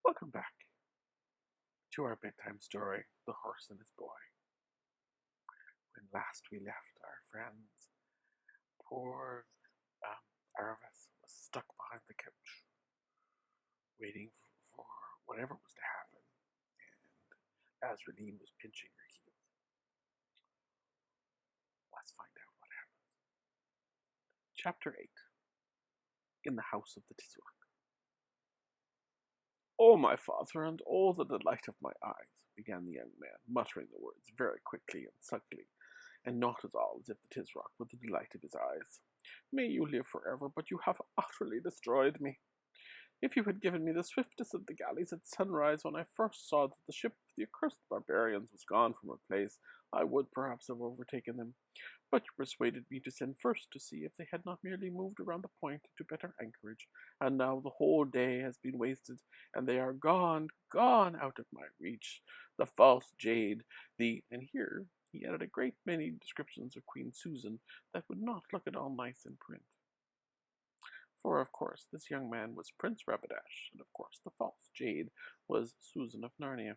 Welcome back to our bedtime story, The Horse and His Boy. When last we left our friends, poor Aravis was stuck behind the couch, waiting for whatever was to happen, and Azraline was pinching her heels. Let's find out what happens. Chapter 8. In the House of the Tisserand. "Oh, my father, and oh, the delight of my eyes," began the young man, muttering the words very quickly and sulkily, and not at all as if the Tisroc were the delight of his eyes. "May you live forever, but you have utterly destroyed me. If you had given me the swiftest of the galleys at sunrise when I first saw that the ship of the accursed barbarians was gone from her place, I would perhaps have overtaken them. But you persuaded me to send first to see if they had not merely moved around the point to better anchorage, and now the whole day has been wasted, and they are gone, gone out of my reach. The false jade, and here he added a great many descriptions of Queen Susan that would not look at all nice in print. For, of course, this young man was Prince Rapidash, and of course the false jade was Susan of Narnia.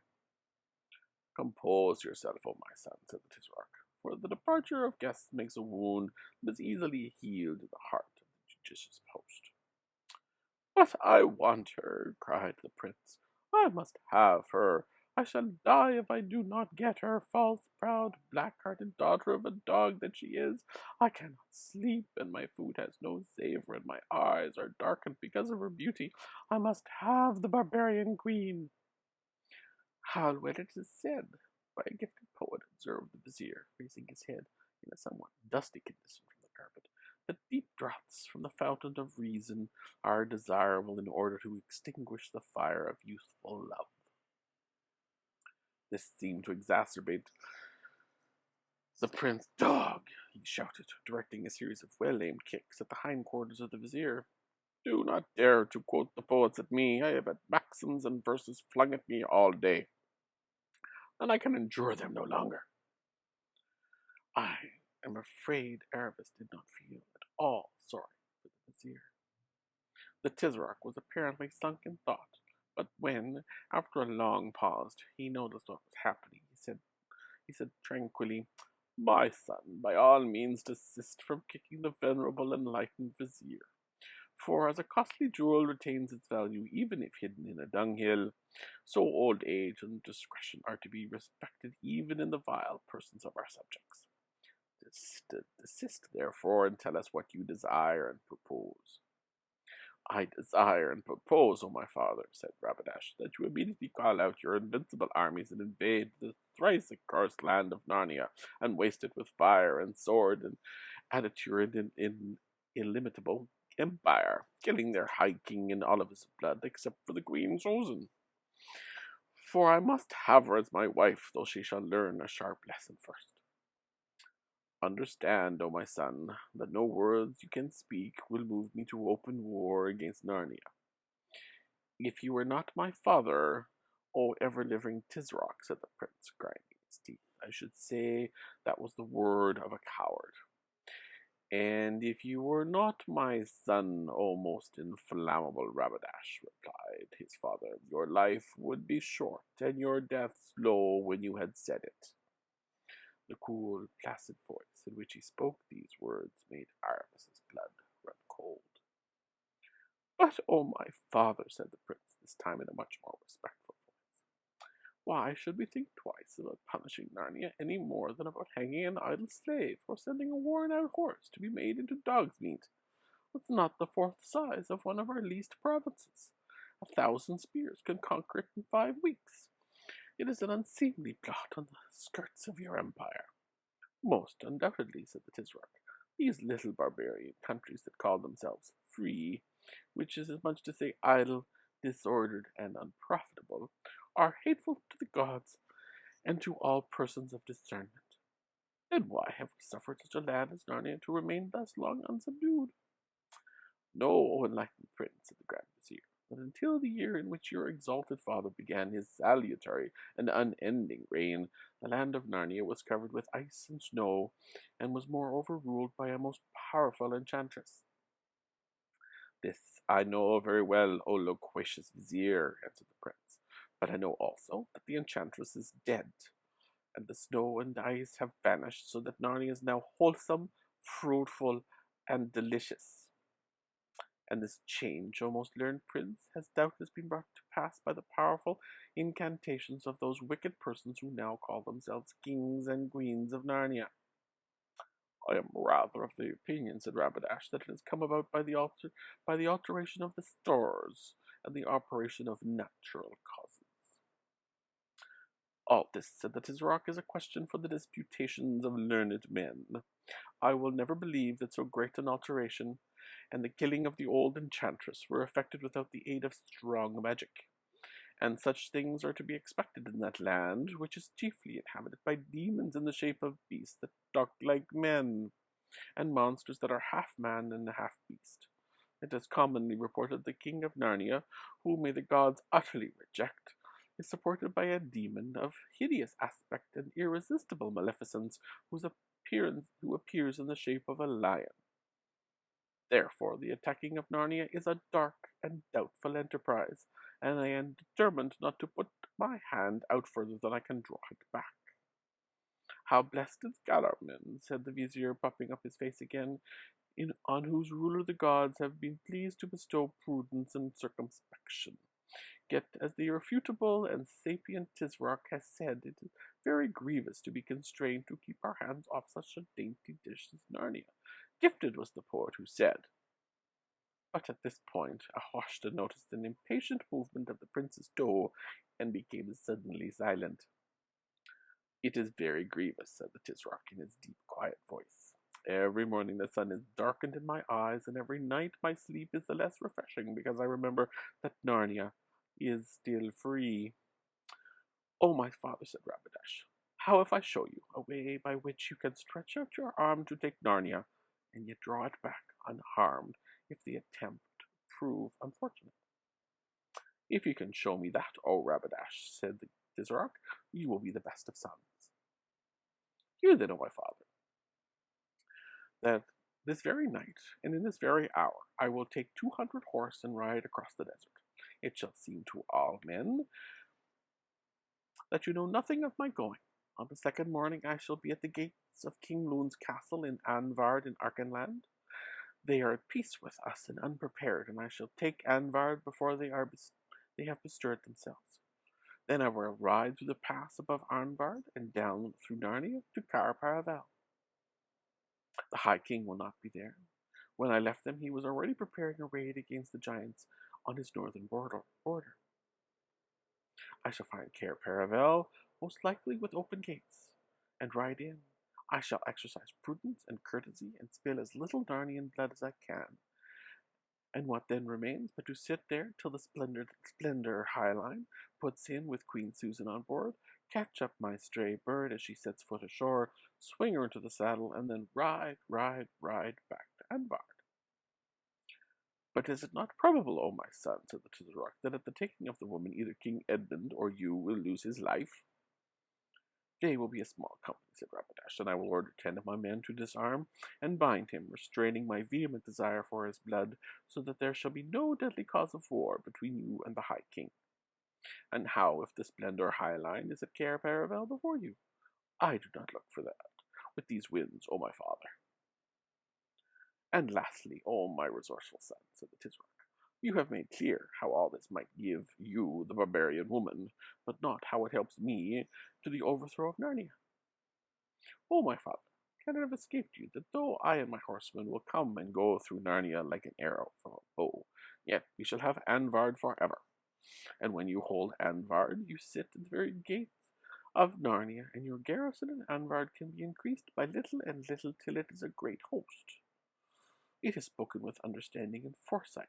"Compose yourself, O my son," said the Tisroc, "for the departure of guests makes a wound that is easily healed in the heart of the judicious host." "But I want her," cried the prince. "I must have her. I shall die if I do not get her, false, proud, black-hearted daughter of a dog that she is. I cannot sleep, and my food has no savor, and my eyes are darkened because of her beauty. I must have the barbarian queen." "How well it is said by a gifted poet," observed the vizier, raising his head in a somewhat dusty condition from the carpet, "that deep draughts from the fountain of reason are desirable in order to extinguish the fire of youthful love." This seemed to exacerbate the prince. "Dog!" he shouted, directing a series of well-aimed kicks at the hindquarters of the vizier. "Do not dare to quote the poets at me. I have had maxims and verses flung at me all day, and I can endure them no longer." I am afraid Aravis did not feel at all sorry for the vizier. The Tisroc was apparently sunk in thought, but when, after a long pause, he noticed what was happening, he said tranquilly, "My son, by all means desist from kicking the venerable enlightened vizier. For as a costly jewel retains its value even if hidden in a dunghill, so old age and discretion are to be respected even in the vile persons of our subjects. Desist, therefore, and tell us what you desire and propose." "I desire and propose, O my father," said Rapidash, "that you immediately call out your invincible armies and invade the thrice accursed land of Narnia, and waste it with fire and sword, and add it to your illimitable empire, killing their high king in all of his blood, except for the Queen Susan. For I must have her as my wife, though she shall learn a sharp lesson first. Understand, O my son, that no words you can speak will move me to open war against Narnia. If you were not my father, O ever-living Tisroc," said the prince, grinding his teeth, "I should say that was the word of a coward. And if you were not my son, O most inflammable Rapidash," replied his father, "your life would be short, and your death slow when you had said it." The cool, placid voice in which he spoke these words made Aravis's blood run cold. "But, oh my father," said the prince, this time in a much more respectful voice, "why should we think twice about punishing Narnia any more than about hanging an idle slave, or sending a worn-out horse to be made into dog's meat? It's not the fourth size of one of our least provinces. 1,000 spears can conquer it in 5 weeks. It is an unseemly blot on the skirts of your empire." "Most undoubtedly," said the Tisroc. "These little barbarian countries that call themselves free, which is as much to say idle, disordered, and unprofitable, are hateful to the gods and to all persons of discernment. Then why have we suffered such a land as Narnia to remain thus long unsubdued?" "Know, O enlightened prince," said the Grand Vizier, "that until the year in which your exalted father began his salutary and unending reign, the land of Narnia was covered with ice and snow, and was moreover ruled by a most powerful enchantress. This I know very well, O loquacious vizier, answered the prince, but I know also that the enchantress is dead, and the snow and ice have vanished, so that Narnia is now wholesome, fruitful, and delicious. And this change, O most learned prince, has doubtless been brought to pass by the powerful incantations of those wicked persons who now call themselves kings and queens of Narnia. I am rather of the opinion, said Rabadash, that it has come about by the alteration of the stars and the operation of natural causes. All this, said the Tisroc, is a question for the disputations of learned men. I will never believe that so great an alteration and the killing of the old enchantress were effected without the aid of strong magic. And such things are to be expected in that land, which is chiefly inhabited by demons in the shape of beasts that talk like men, and monsters that are half man and half beast. It is commonly reported the king of Narnia, whom may the gods utterly reject, is supported by a demon of hideous aspect and irresistible maleficence, who appears in the shape of a lion. Therefore, the attacking of Narnia is a dark and doubtful enterprise, and I am determined not to put my hand out further than I can draw it back. How blessed is Galarman, said the vizier, puffing up his face again, on whose ruler the gods have been pleased to bestow prudence and circumspection. Yet, as the irrefutable and sapient Tisroc has said, it is very grievous to be constrained to keep our hands off such a dainty dish as Narnia. Gifted was the poet who said. But at this point, Ahoshta noticed an impatient movement of the prince's toe and became suddenly silent. It is very grievous, said the Tisroc in his deep, quiet voice. Every morning the sun is darkened in my eyes, and every night my sleep is the less refreshing because I remember that Narnia is still free. Oh, my father, said Rabadash, how if I show you a way by which you can stretch out your arm to take Narnia, and yet draw it back unharmed if the attempt prove unfortunate? If you can show me that, O Rabadash, said the Tisroc, you will be the best of sons. Hear then, O my father, that this very night, and in this very hour, I will take 200 horse and ride across the desert. It shall seem to all men that you know nothing of my going. On the second morning I shall be at the gates of King Loon's castle in Anvard in Arkenland. They are at peace with us and unprepared, and I shall take Anvard before they have bestirred themselves. Then I will ride through the pass above Arnvard and down through Narnia to Cair Paravel. The High King will not be there. When I left him, he was already preparing a raid against the giants on his northern border. I shall find Cair Paravel, most likely with open gates, and ride in. I shall exercise prudence and courtesy and spill as little Narnian blood as I can. And what then remains but to sit there till the Splendor Highline puts in with Queen Susan on board, catch up my stray bird as she sets foot ashore, swing her into the saddle, and then ride back to Anvard. But is it not probable, O my son, said the Tisroc, that at the taking of the woman either King Edmund or you will lose his life? They will be a small company, said Rabadash, and I will order 10 of my men to disarm and bind him, restraining my vehement desire for his blood, so that there shall be no deadly cause of war between you and the High King. And how if the Splendor Highline is at Cair Paravel before you? I do not look for that, with these winds, O my father. And lastly, O my resourceful son, said the Tisroc, you have made clear how all this might give you, the barbarian woman, but not how it helps me to the overthrow of Narnia. O my father, can it have escaped you that though I and my horsemen will come and go through Narnia like an arrow from a bow, yet we shall have Anvard forever. And when you hold Anvard, you sit at the very gates of Narnia, and your garrison in Anvard can be increased by little and little till it is a great host. It is spoken with understanding and foresight.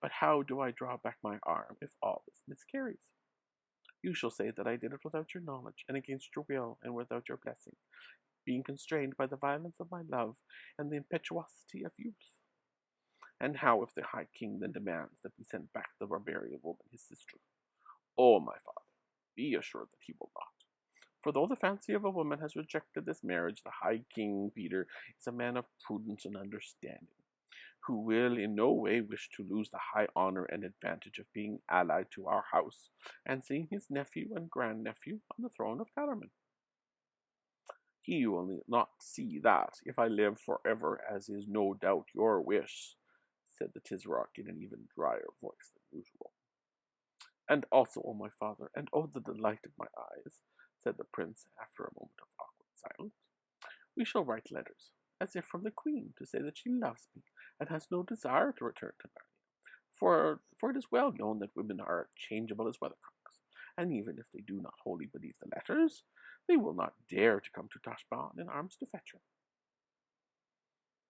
But how do I draw back my arm if all this miscarries? You shall say that I did it without your knowledge, and against your will, and without your blessing, being constrained by the violence of my love and the impetuosity of youth. And how if the High King then demands that we send back the barbarian woman, his sister? Oh, my father, be assured that he will not. For though the fancy of a woman has rejected this marriage, the High King, Peter, is a man of prudence and understanding. who will in no way wish to lose the high honor and advantage of being allied to our house, and seeing his nephew and grandnephew on the throne of Kellerman. He will not see that, if I live forever, as is no doubt your wish, said the Tisroc in an even drier voice than usual. And also, O my father, and oh the delight of my eyes, said the prince after a moment of awkward silence, we shall write letters, as if from the queen, to say that she loves me, and has no desire to return to Meridian. For it is well known that women are changeable as weathercocks, and even if they do not wholly believe the letters, they will not dare to come to Tashbaan in arms to fetch her.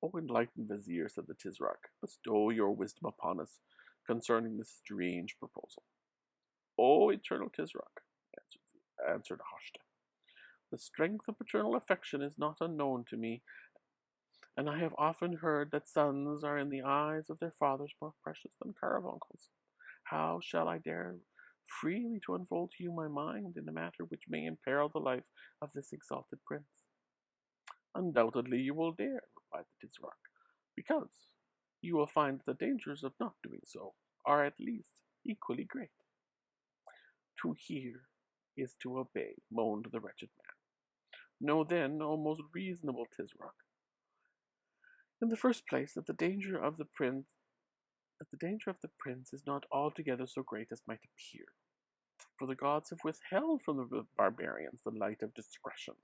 O enlightened vizier, said the Tisroc, bestow your wisdom upon us concerning this strange proposal. O eternal Tisroc, answered Hashta, the strength of paternal affection is not unknown to me, and I have often heard that sons are in the eyes of their fathers more precious than caravuncles. How shall I dare freely to unfold to you my mind in a matter which may imperil the life of this exalted prince? Undoubtedly you will dare, replied the Tisroc, because you will find the dangers of not doing so are at least equally great. To hear is to obey, moaned the wretched man. Know then, O most reasonable Tisroc, in the first place, that the danger of the prince is not altogether so great as might appear. For the gods have withheld from the barbarians the light of discretion,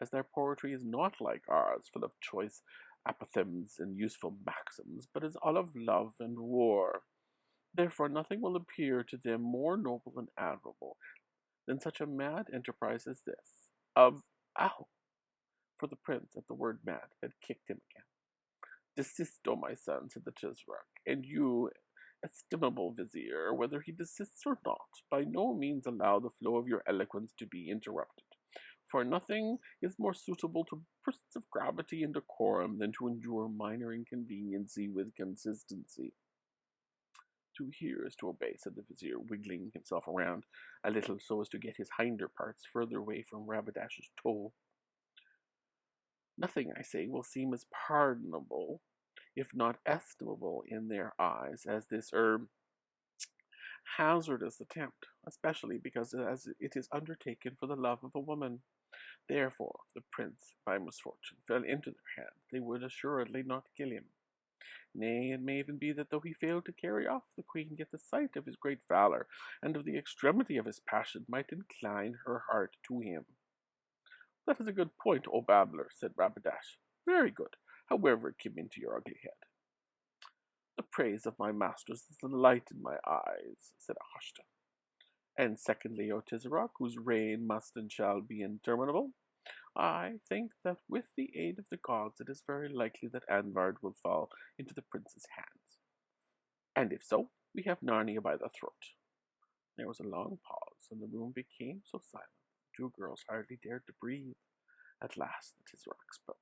as their poetry is not like ours, full of choice apothegms and useful maxims, but is all of love and war. Therefore nothing will appear to them more noble and admirable than such a mad enterprise as this, of ow! For the prince, at the word mad, had kicked him again. Desist, O my son, said the Tisroc, and you, estimable vizier, whether he desists or not, by no means allow the flow of your eloquence to be interrupted. For nothing is more suitable to bursts of gravity and decorum than to endure minor inconveniency with consistency. To hear is to obey, said the vizier, wiggling himself around a little so as to get his hinder parts further away from Rabadash's toe. Nothing, I say, will seem as pardonable, if not estimable in their eyes, as this hazardous attempt, especially because as it is undertaken for the love of a woman. Therefore, if the prince, by misfortune, fell into their hands, they would assuredly not kill him. Nay, it may even be that though he failed to carry off the queen, yet the sight of his great valor and of the extremity of his passion might incline her heart to him. That is a good point, O babbler, said Rabadash. Very good, however it came into your ugly head. The praise of my masters is the light in my eyes, said Ahashta. And secondly, O Tisroc, whose reign must and shall be interminable, I think that with the aid of the gods it is very likely that Anvard will fall into the prince's hands. And if so, we have Narnia by the throat. There was a long pause, and the room became so silent the two girls hardly dared to breathe. At last the Tisroc spoke.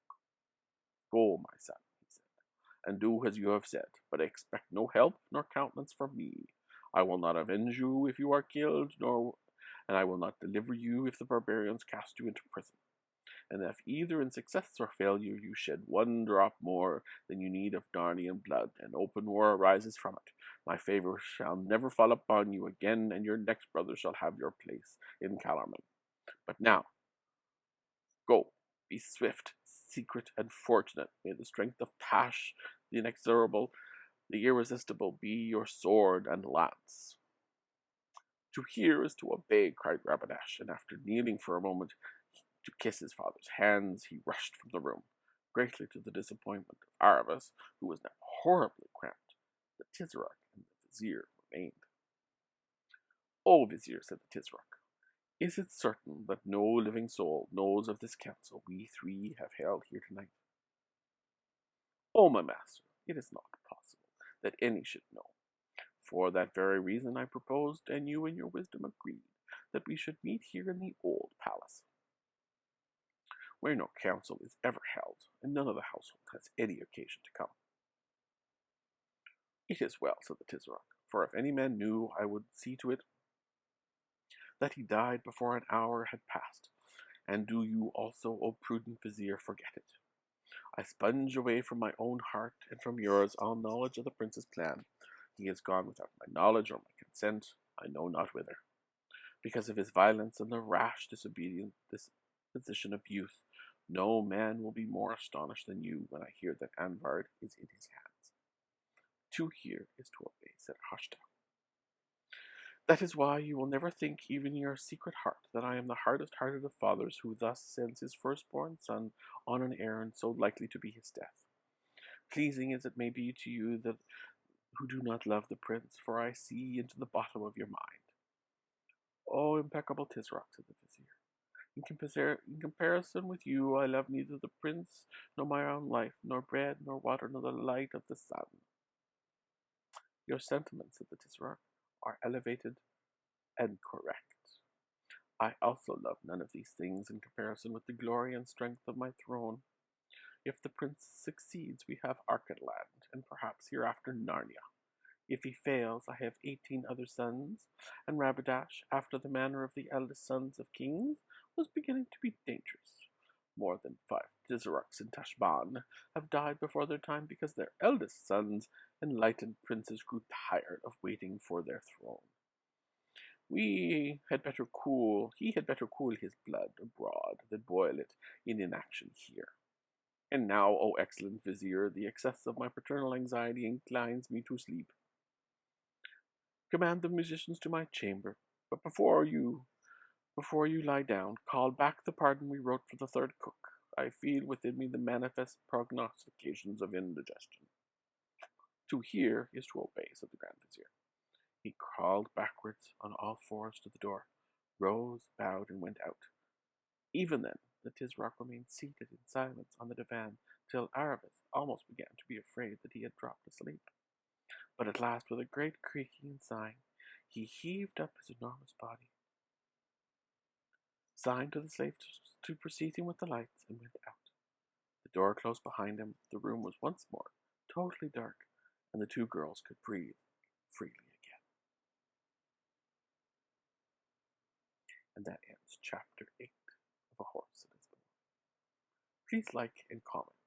Go, my son, he said, and do as you have said, but expect no help nor countenance from me. I will not avenge you if you are killed, and I will not deliver you if the barbarians cast you into prison. And if either in success or failure you shed one drop more than you need of Narnian blood, and open war arises from it, my favor shall never fall upon you again, and your next brother shall have your place in Kellerman. But now, go, be swift, secret, and fortunate. May the strength of Tash, the inexorable, the irresistible, be your sword and lance. To hear is to obey, cried Rabadash, and after kneeling for a moment to kiss his father's hands, he rushed from the room, greatly to the disappointment of Aravis, who was now horribly cramped. The Tisroc and the vizier remained. O vizier, said the Tisroc, is it certain that no living soul knows of this council we three have held here tonight? O my master, it is not possible that any should know. For that very reason I proposed, and you in your wisdom agreed, that we should meet here in the old palace, where no council is ever held, and none of the household has any occasion to come. It is well, said the Tisroc, for if any man knew, I would see to it that he died before an hour had passed, and do you also, O prudent vizier, forget it. I sponge away from my own heart and from yours all knowledge of the prince's plan. He is gone without my knowledge or my consent, I know not whither. Because of his violence and the rash disobedient disposition of youth, no man will be more astonished than you when I hear that Anvard is in his hands. To hear is to obey, said Hashta. That is why you will never think, even in your secret heart, that I am the hardest-hearted of fathers who thus sends his firstborn son on an errand so likely to be his death. Pleasing as it may be to you that who do not love the prince, for I see into the bottom of your mind. O impeccable Tisroc, said the vizier, in comparison with you, I love neither the prince, nor my own life, nor bread, nor water, nor the light of the sun. Your sentiments, said the Tisroc, are elevated and correct. I also love none of these things in comparison with the glory and strength of my throne. If the prince succeeds, we have Arkadland, and perhaps hereafter Narnia. If he fails, I have 18 other sons, and Rabadash, after the manner of the eldest sons of kings, was beginning to be dangerous. More than 5 Tisrocs in Tashban have died before their time because their eldest sons, enlightened princes, grew tired of waiting for their throne. He had better cool his blood abroad than boil it in inaction here. And now, O excellent vizier, the excess of my paternal anxiety inclines me to sleep. Command the musicians to my chamber, but before you lie down, call back the pardon we wrote for the third cook. I feel within me the manifest prognostications of indigestion. To hear is to obey, said the Grand Vizier. He crawled backwards on all fours to the door, rose, bowed, and went out. Even then, the Tisroc remained seated in silence on the divan till Aravis almost began to be afraid that he had dropped asleep. But at last, with a great creaking and sighing, he heaved up his enormous body, signed to the slave to precede him with the lights, and went out. The door closed behind him. The room was once more totally dark, and the 2 girls could breathe freely again. And that ends chapter 8 of A Horse and His Blood. Please like and comment.